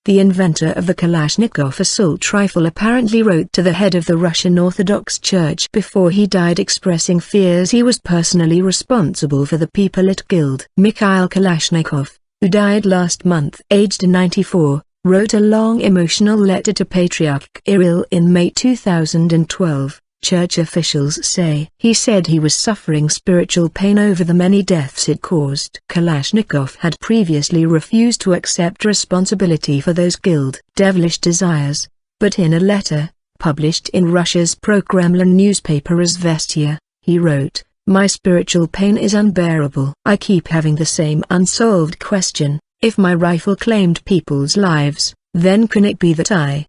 the inventor of the Kalashnikov assault rifle, apparently wrote to the head of the Russian Orthodox Church before he died, expressing fears he was personally responsible for the people it killed. Mikhail Kalashnikov, who died last month aged 94, wrote a long emotional letter to Patriarch Kirill in May 2012. Church officials say he said he was suffering spiritual pain over the many deaths it caused. Kalashnikov had previously refused to accept responsibility for those killed. Devilish desires, but in a letter, published in Russia's pro-Kremlin newspaper Izvestia, he wrote, "My spiritual pain is unbearable. I keep having the same unsolved question: if my rifle claimed people's lives, then can it be that I,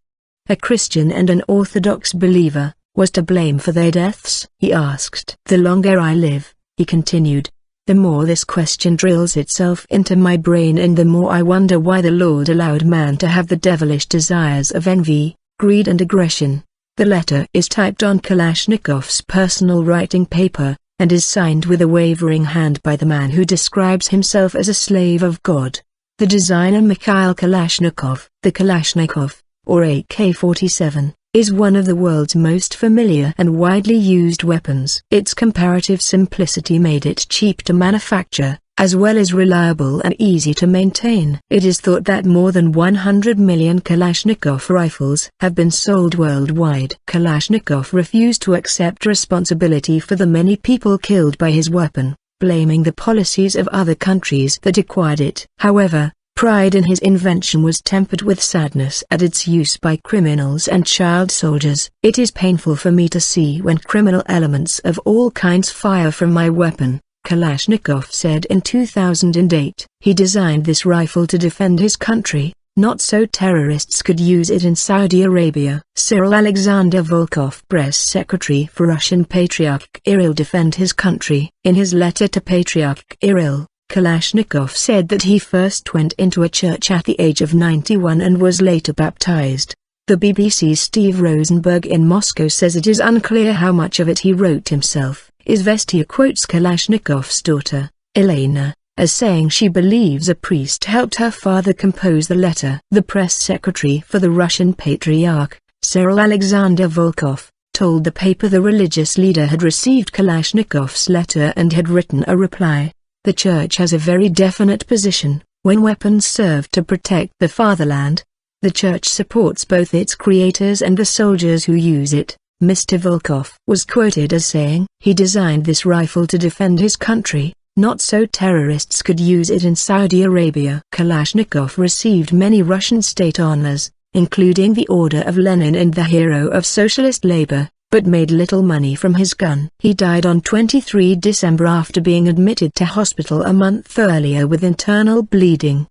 a Christian and an Orthodox believer, was to blame for their deaths?" He asked. "The longer I live," he continued, "the more this question drills itself into my brain, and the more I wonder why the Lord allowed man to have the devilish desires of envy, greed and aggression." The letter is typed on Kalashnikov's personal writing paper, and is signed with a wavering hand by the man who describes himself as a slave of God. The designer Mikhail Kalashnikov. The Kalashnikov, or AK-47, is one of the world's most familiar and widely used weapons. Its comparative simplicity made it cheap to manufacture, as well as reliable and easy to maintain. It is thought that more than 100 million Kalashnikov rifles have been sold worldwide. Kalashnikov refused to accept responsibility for the many people killed by his weapon, blaming the policies of other countries that acquired it. However, pride in his invention was tempered with sadness at its use by criminals and child soldiers. "It is painful for me to see when criminal elements of all kinds fire from my weapon," Kalashnikov said in 2008. He designed this rifle to defend his country, not so terrorists could use it in Saudi Arabia. Cyril Alexander Volkov, press secretary for Russian Patriarch Kirill, defend his country. In his letter to Patriarch Kirill, Kalashnikov said that he first went into a church at the age of 91 and was later baptized. The BBC's Steve Rosenberg in Moscow says it is unclear how much of it he wrote himself. Izvestia quotes Kalashnikov's daughter, Elena, as saying she believes a priest helped her father compose the letter. The press secretary for the Russian Patriarch, Cyril Alexander Volkov, told the paper the religious leader had received Kalashnikov's letter and had written a reply. "The Church has a very definite position. When weapons serve to protect the fatherland, the Church supports both its creators and the soldiers who use it," Mr. Volkov was quoted as saying. He designed this rifle to defend his country, not so terrorists could use it in Saudi Arabia. Kalashnikov received many Russian state honors, including the Order of Lenin and the Hero of Socialist Labor, but made little money from his gun. He died on 23 December after being admitted to hospital a month earlier with internal bleeding.